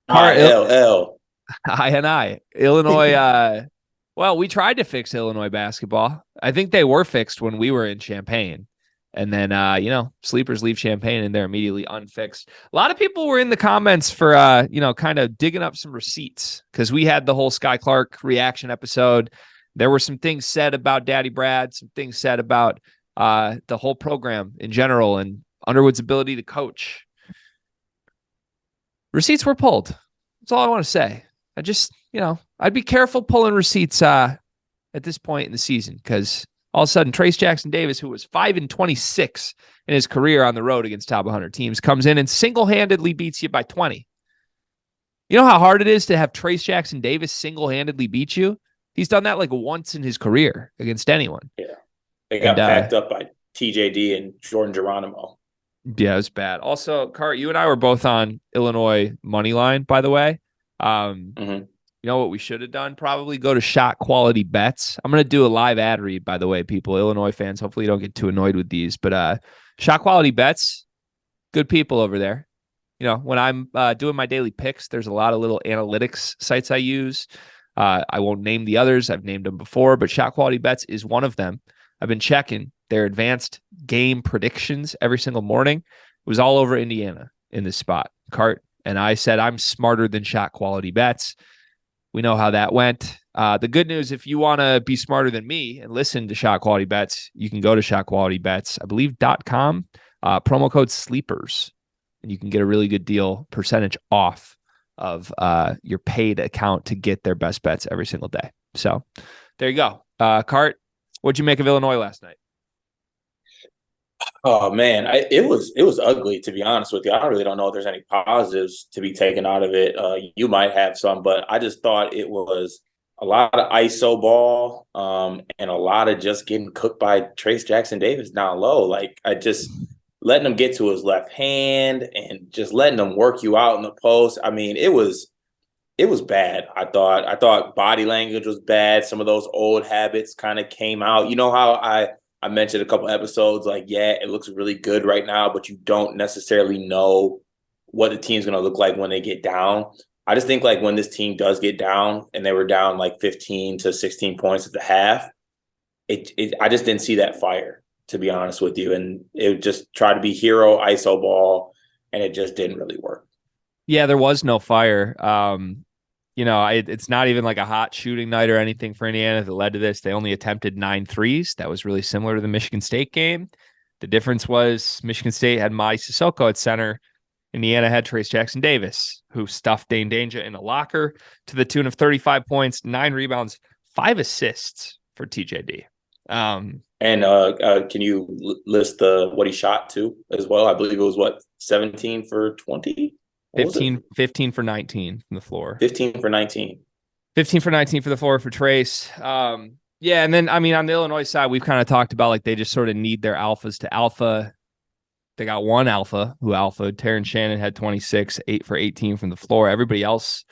ILL. I. Illinois, well, we tried to fix Illinois basketball. I think they were fixed when we were in Champaign. And then, sleepers leave Champaign and they're immediately unfixed. A lot of people were in the comments for, kind of digging up some receipts because we had the whole Sky Clark reaction episode. There were some things said about Daddy Brad, some things said about the whole program in general and Underwood's ability to coach. Receipts were pulled. That's all I want to say. I just, I'd be careful pulling receipts at this point in the season because all of a sudden, Trayce Jackson Davis, who was 5-26 in his career on the road against top 100 teams, comes in and single-handedly beats you by 20. You know how hard it is to have Trayce Jackson Davis single-handedly beat you? He's done that like once in his career against anyone. Yeah. They got backed up by TJD and Jordan Geronimo. Yeah, it was bad. Also, Cart, you and I were both on Illinois money line, by the way. You know what we should have done? Probably go to Shot Quality Bets. I'm going to do a live ad read, by the way, people. Illinois fans, hopefully you don't get too annoyed with these. But Shot Quality Bets, good people over there. When I'm doing my daily picks, there's a lot of little analytics sites I use. I won't name the others. I've named them before, but Shot Quality Bets is one of them. I've been checking their advanced game predictions every single morning. It was all over Indiana in this spot, Cart. And I said, I'm smarter than Shot Quality Bets. We know how that went. The good news, if you want to be smarter than me and listen to Shot Quality Bets, you can go to Shot Quality Bets, I believe, .com, promo code SLEEPERS, and you can get a really good deal, percentage off of your paid account to get their best bets every single day. So there you go. Cart, what'd you make of Illinois last night? Oh man, it was ugly, to be honest with you. I really don't know if there's any positives to be taken out of it. You might have some, but I just thought it was a lot of ISO ball, and a lot of just getting cooked by Trayce Jackson Davis down low. Like I just letting him get to his left hand and just letting him work you out in the post. I mean, it was bad. I thought body language was bad. Some of those old habits kind of came out. You know how I mentioned a couple episodes, like, yeah, it looks really good right now, but you don't necessarily know what the team's going to look like when they get down. I just think like when this team does get down and they were down like 15 to 16 points at the half, I just didn't see that fire, to be honest with you. And it just tried to be hero ISO ball, and it just didn't really work. Yeah, there was no fire. It's not even like a hot shooting night or anything for Indiana that led to this. They only attempted 9 threes. That was really similar to the Michigan State game. The difference was Michigan State had Madi Sissoko at center. Indiana had Trayce Jackson Davis, who stuffed Dane Danger in a locker to the tune of 35 points, 9 rebounds, 5 assists for TJD. And can you list what he shot to as well? I believe it was 17 for 20? 15 for 19 from the floor. 15 for 19. 15 for 19 for the floor for Trayce. Yeah, and then, I mean, on the Illinois side, we've kind of talked about like they just sort of need their alphas to alpha. They got one alpha who alphaed. Terrence Shannon had 26, 8 for 18 from the floor. Everybody else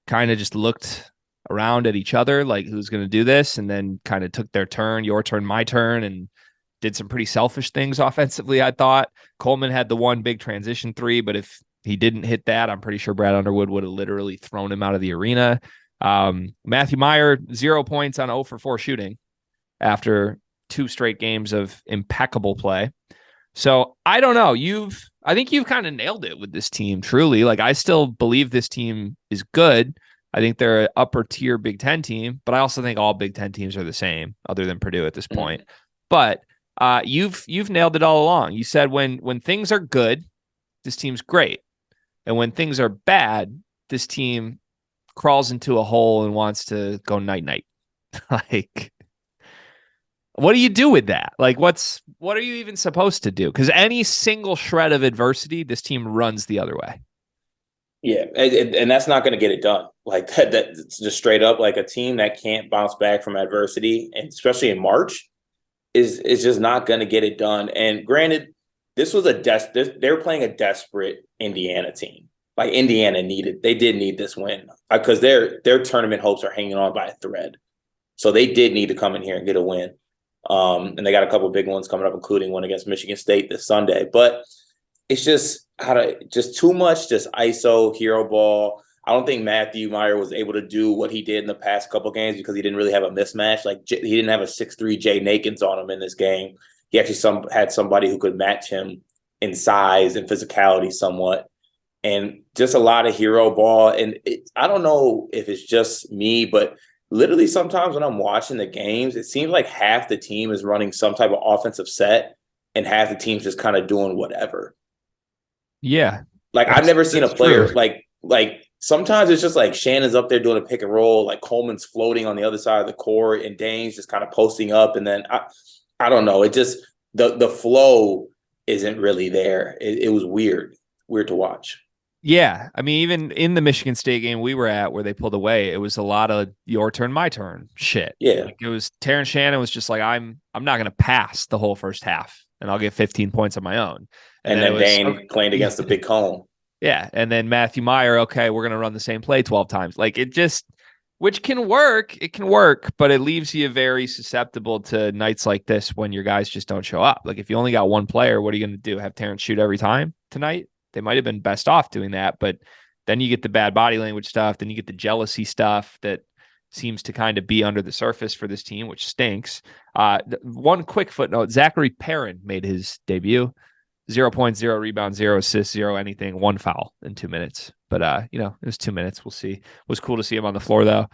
kind of just looked around at each other like who's going to do this, and then kind of took their turn, your turn, my turn, and did some pretty selfish things offensively, I thought. Coleman had the one big transition 3, but if he didn't hit that, I'm pretty sure Brad Underwood would have literally thrown him out of the arena. Matthew Meyer, 0 points on 0 for 4 shooting after 2 straight games of impeccable play. So I don't know. I think you've kind of nailed it with this team, truly. Like, I still believe this team is good. I think they're an upper tier Big Ten team, but I also think all Big Ten teams are the same, other than Purdue at this point. But you've nailed it all along. You said when things are good, this team's great. And when things are bad, this team crawls into a hole and wants to go night-night. Like, what do you do with that? Like, what are you even supposed to do? Because any single shred of adversity, this team runs the other way. Yeah, and that's not going to get it done. Like that's just straight up, like a team that can't bounce back from adversity, and especially in March, is just not going to get it done. And granted, this was they were playing a desperate Indiana team. Like Indiana did need this win because their tournament hopes are hanging on by a thread. So they did need to come in here and get a win. And they got a couple of big ones coming up, including one against Michigan State this Sunday. But it's just too much, just ISO hero ball. I don't think Matthew Meyer was able to do what he did in the past couple games because he didn't really have a mismatch. Like he didn't have a 6'3" Jay Nakins on him in this game. He actually had somebody who could match him in size and physicality somewhat, and just a lot of hero ball. And I don't know if it's just me, but literally sometimes when I'm watching the games, it seems like half the team is running some type of offensive set and half the team's just kind of doing whatever. Yeah. Like I've never seen a player true. like sometimes it's just like Shannon's up there doing a pick and roll, like Coleman's floating on the other side of the court and Dane's just kind of posting up. And then I don't know. It just the flow isn't really there. It was weird to watch. Yeah. I mean, even in the Michigan State game we were at where they pulled away, it was a lot of your turn, my turn shit. Yeah. Like it was Terrence Shannon was just like, I'm not going to pass the whole first half and I'll get 15 points on my own. And then Dane claimed against the big cone. Yeah. And then Matthew Meyer, okay, we're going to run the same play 12 times. Like it just, which can work. It can work, but it leaves you very susceptible to nights like this when your guys just don't show up. Like if you only got one player, what are you going to do? Have Terrence shoot every time tonight? They might have been best off doing that, but then you get the bad body language stuff. Then you get the jealousy stuff that seems to kind of be under the surface for this team, which stinks. One quick footnote, Zachary Perrin made his debut. 0 points, 0 rebounds, 0 assists, 0 anything, 1 foul in 2 minutes. But, it was 2 minutes. We'll see. It was cool to see him on the floor, though.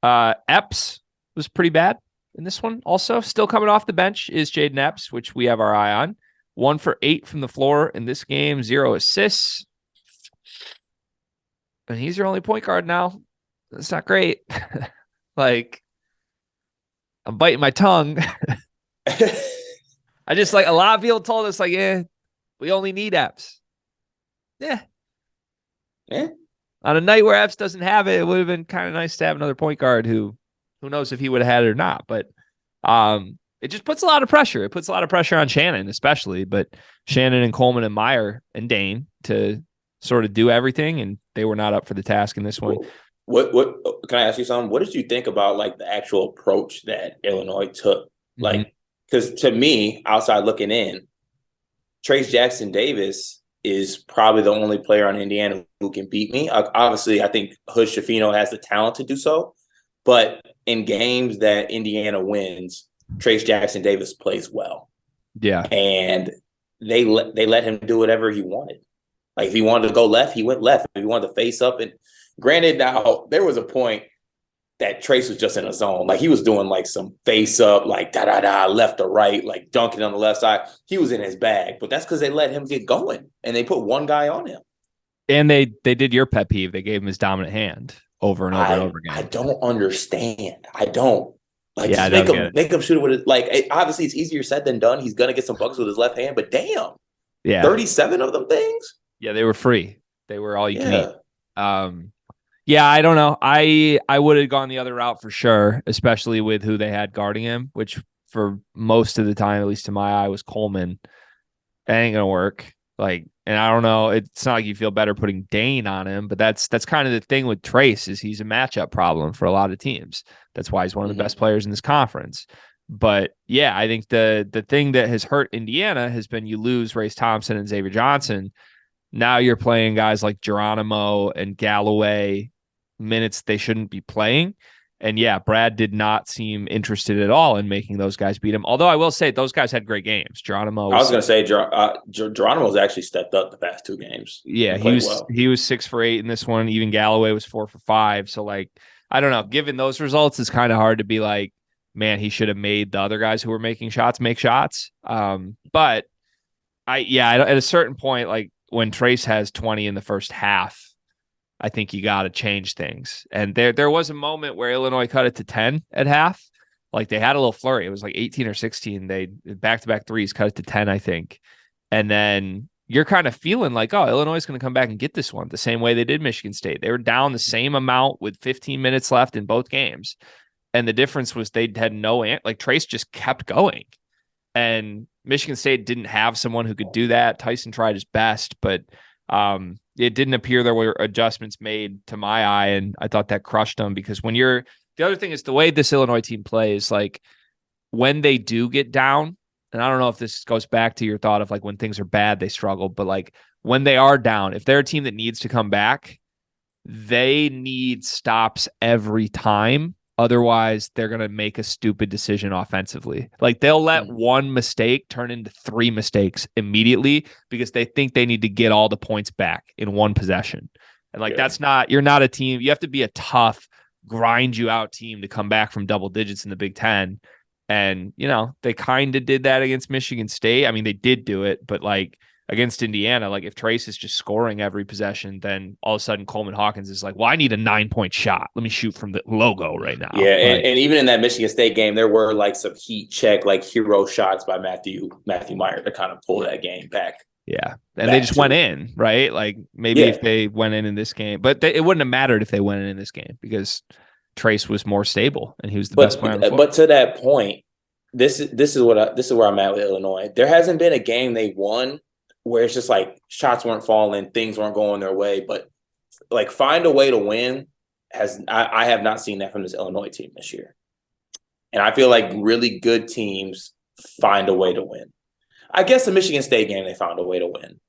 Epps was pretty bad in this one. Also, still coming off the bench is Jaden Epps, which we have our eye on. 1 for 8 from the floor in this game, 0 assists. And he's your only point guard now. That's not great. Like, I'm biting my tongue. I just like a lot of people told us, like, yeah, we only need Epps. Yeah. On a night where Epps doesn't have it, it would have been kind of nice to have another point guard who knows if he would have had it or not. But it just puts a lot of pressure. It puts a lot of pressure on Shannon, especially. But Shannon and Coleman and Meyer and Dane to sort of do everything, and they were not up for the task in this one. What can I ask you something? What did you think about like the actual approach that Illinois took? Like, because to me, outside looking in, Trayce Jackson Davis is probably the only player on Indiana who can beat me. Obviously, I think Hood Schifino has the talent to do so. But in games that Indiana wins, Trayce Jackson Davis plays well. Yeah. And they let him do whatever he wanted. Like if he wanted to go left, he went left. If he wanted to face up, and granted, now there was a point that Trayce was just in a zone. Like he was doing like some face up, like left to right, like dunking on the left side. He was in his bag, but that's because they let him get going and they put one guy on him. And they did your pet peeve. They gave him his dominant hand over and over and over again. I don't understand. I don't. Like, yeah, just make him shoot it with it. Like, obviously, it's easier said than done. He's gonna get some buckets with his left hand, but damn, 37 of them things. Yeah, they were free. They were all you can eat. Yeah, I don't know. I would have gone the other route for sure, especially with who they had guarding him, which for most of the time, at least to my eye, was Coleman. That ain't gonna work. Like, and I don't know. It's not like you feel better putting Dane on him, but that's kind of the thing with Trayce is he's a matchup problem for a lot of teams. That's why he's one of the best players in this conference. But yeah, I think the thing that has hurt Indiana has been you lose Race Thompson and Xavier Johnson. Now you're playing guys like Geronimo and Galloway minutes they shouldn't be playing. And yeah, Brad did not seem interested at all in making those guys beat him. Although I will say those guys had great games. Geronimo. I was going to say Geronimo's actually stepped up the past 2 games. Yeah, he was 6 for 8 in this one. Even Galloway was 4 for 5. So like, I don't know. Given those results, it's kind of hard to be like, man, he should have made the other guys who were making shots make shots. But at a certain point, like when Trayce has 20 in the first half, I think you got to change things. And there was a moment where Illinois cut it to 10 at half. Like they had a little flurry. It was like 18 or 16. They back-to-back threes, cut it to 10, I think. And then you're kind of feeling like, oh, Illinois is going to come back and get this one the same way they did Michigan State. They were down the same amount with 15 minutes left in both games. And the difference was they had like Trayce just kept going. And Michigan State didn't have someone who could do that. Tyson tried his best, but it didn't appear there were adjustments made to my eye, and I thought that crushed them because the other thing is the way this Illinois team plays, like when they do get down, and I don't know if this goes back to your thought of like when things are bad, they struggle, but like when they are down, if they're a team that needs to come back, they need stops every time. Otherwise, they're going to make a stupid decision offensively. Like they'll let one mistake turn into 3 mistakes immediately because they think they need to get all the points back in one possession. And like, you're not a team. You have to be a tough, grind you out team to come back from double digits in the Big Ten. And, they kind of did that against Michigan State. I mean, they did do it, but like against Indiana, like if Trayce is just scoring every possession, then all of a sudden Coleman Hawkins is like, well, I need a 9-point shot. Let me shoot from the logo right now. Yeah, and even in that Michigan State game, there were like some heat check, like hero shots by Matthew Meyer to kind of pull that game back. Yeah, and they just went in, right? Like maybe if they went in this game, but it wouldn't have mattered if they went in this game because Trayce was more stable and he was the best player on the floor. But to that point, this is where I'm at with Illinois. There hasn't been a game they won where it's just like shots weren't falling, things weren't going their way, but like find a way to win I have not seen that from this Illinois team this year. And I feel like really good teams find a way to win. I guess the Michigan State game, they found a way to win.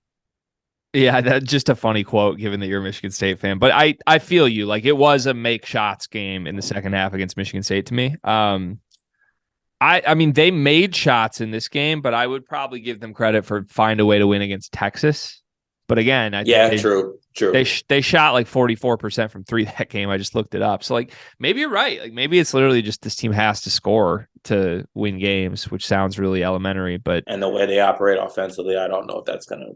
Yeah, that's just a funny quote, given that you're a Michigan State fan. But I feel you. Like, it was a make shots game in the second half against Michigan State to me. I mean, they made shots in this game, but I would probably give them credit for find a way to win against Texas. But again, true. They shot like 44% from 3 that game. I just looked it up. So like maybe you're right. Like maybe it's literally just this team has to score to win games, which sounds really elementary. But and the way they operate offensively, I don't know if that's going to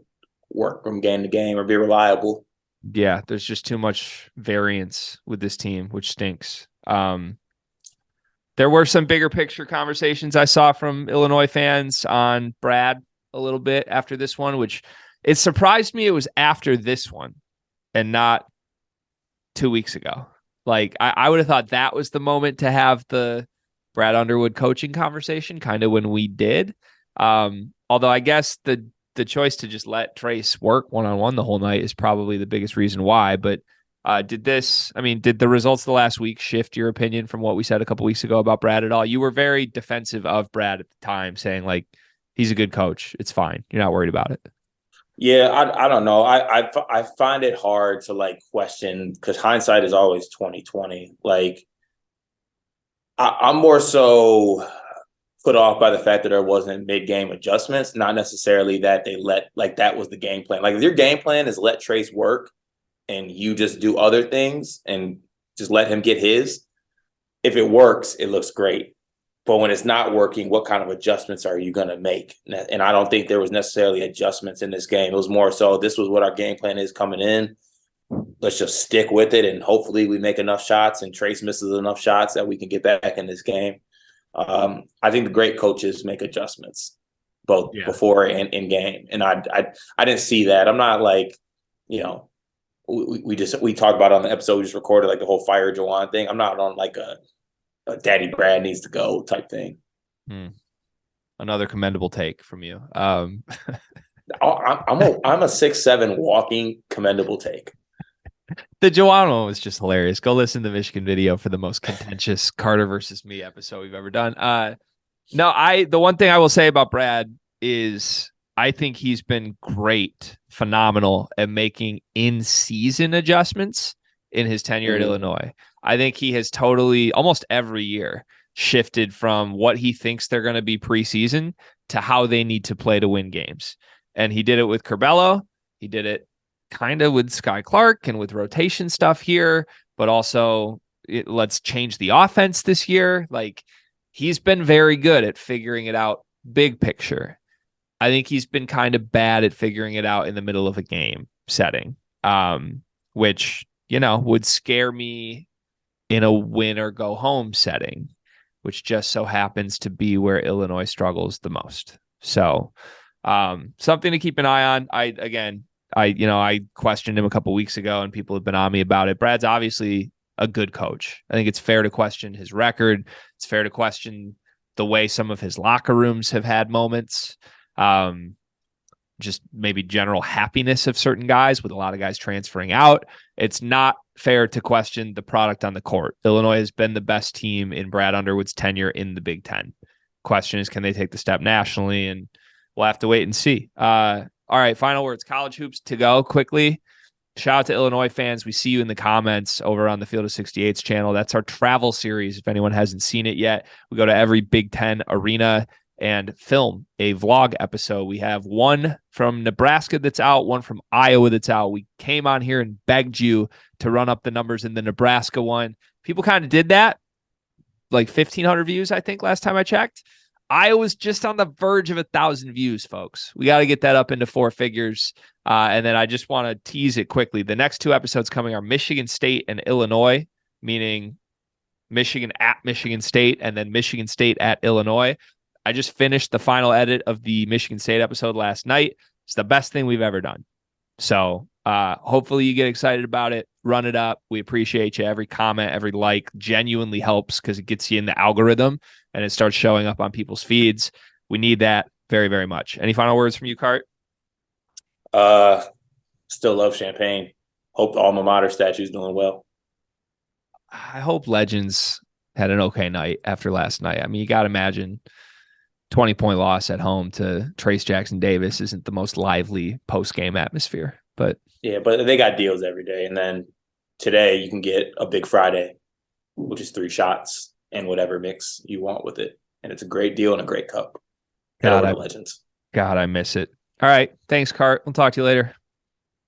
work from game to game or be reliable. Yeah, there's just too much variance with this team, which stinks. There were some bigger picture conversations I saw from Illinois fans on Brad a little bit after this one, which it surprised me it was after this one and not 2 weeks ago. Like I would have thought that was the moment to have the Brad Underwood coaching conversation, kind of when we did. Although I guess the choice to just let Trayce work one-on-one the whole night is probably the biggest reason why. But did the results of the last week shift your opinion from what we said a couple weeks ago about Brad at all? You were very defensive of Brad at the time, saying like, he's a good coach. It's fine. You're not worried about it. Yeah, I don't know. I find it hard to like question because hindsight is always 20/20. Like I'm more so put off by the fact that there wasn't mid-game adjustments, not necessarily that they that was the game plan. Like if your game plan is let Trayce work and you just do other things and just let him get his, if it works, it looks great. But when it's not working, what kind of adjustments are you going to make? And I don't think there was necessarily adjustments in this game. It was more so this was what our game plan is coming in. Let's just stick with it, and hopefully we make enough shots and Trayce misses enough shots that we can get back in this game. I think the great coaches make adjustments both before and in game. And I didn't see that. I'm not like, we talked about on the episode we just recorded, like the whole fire Juwan thing. I'm not on like a Daddy Brad needs to go type thing. Another commendable take from you. I'm a 6'7" walking commendable take. The Juwan one was just hilarious. Go listen to the Michigan video for the most contentious Carter versus me episode we've ever done. The one thing I will say about Brad is I think he's been great, phenomenal at making in-season adjustments in his tenure at Illinois. I think he has totally, almost every year, shifted from what he thinks they're going to be preseason to how they need to play to win games. And he did it with Curbelo. He did it kind of with Sky Clark and with rotation stuff here, but also let's change the offense this year. Like he's been very good at figuring it out big picture. I think he's been kind of bad at figuring it out in the middle of a game setting, which, would scare me in a win or go home setting, which just so happens to be where Illinois struggles the most. So something to keep an eye on. I questioned him a couple weeks ago and people have been on me about it. Brad's obviously a good coach. I think it's fair to question his record. It's fair to question the way some of his locker rooms have had moments. Just maybe general happiness of certain guys with a lot of guys transferring out. It's not fair to question the product on the court. Illinois has been the best team in Brad Underwood's tenure in the Big Ten. Question is, can they take the step nationally? And we'll have to wait and see. All right, final words. College hoops to go quickly. shout out to Illinois fans. We see you in the comments over on the Field of 68's channel. That's our travel series. If anyone hasn't seen it yet, we go to every Big Ten arena and film a vlog episode. We have one from Nebraska that's out, one from Iowa that's out. We came on here and begged you to run up the numbers in the Nebraska one. People kind of did that, like 1,500 views, I think, last time I checked. Iowa's just on the verge of 1,000 views, folks. We got to get that up into 4 figures. And then I just want to tease it quickly. The next 2 episodes coming are Michigan State and Illinois, meaning Michigan at Michigan State and then Michigan State at Illinois. I just finished the final edit of the Michigan State episode last night. It's the best thing we've ever done. So hopefully you get excited about it. Run it up. We appreciate you. Every comment, every like genuinely helps because it gets you in the algorithm and it starts showing up on people's feeds. We need that very, very much. Any final words from you, Cart? Still love Champaign. Hope the alma mater statue is doing well. I hope Legends had an okay night after last night. I mean, you got to imagine 20-point loss at home to Trayce Jackson Davis isn't the most lively post-game atmosphere. But yeah, but they got deals every day. And then today you can get a Big Friday, which is 3 shots and whatever mix you want with it. And it's a great deal and a great cup. God, Legends. God, I miss it. All right. Thanks, Cart. We'll talk to you later.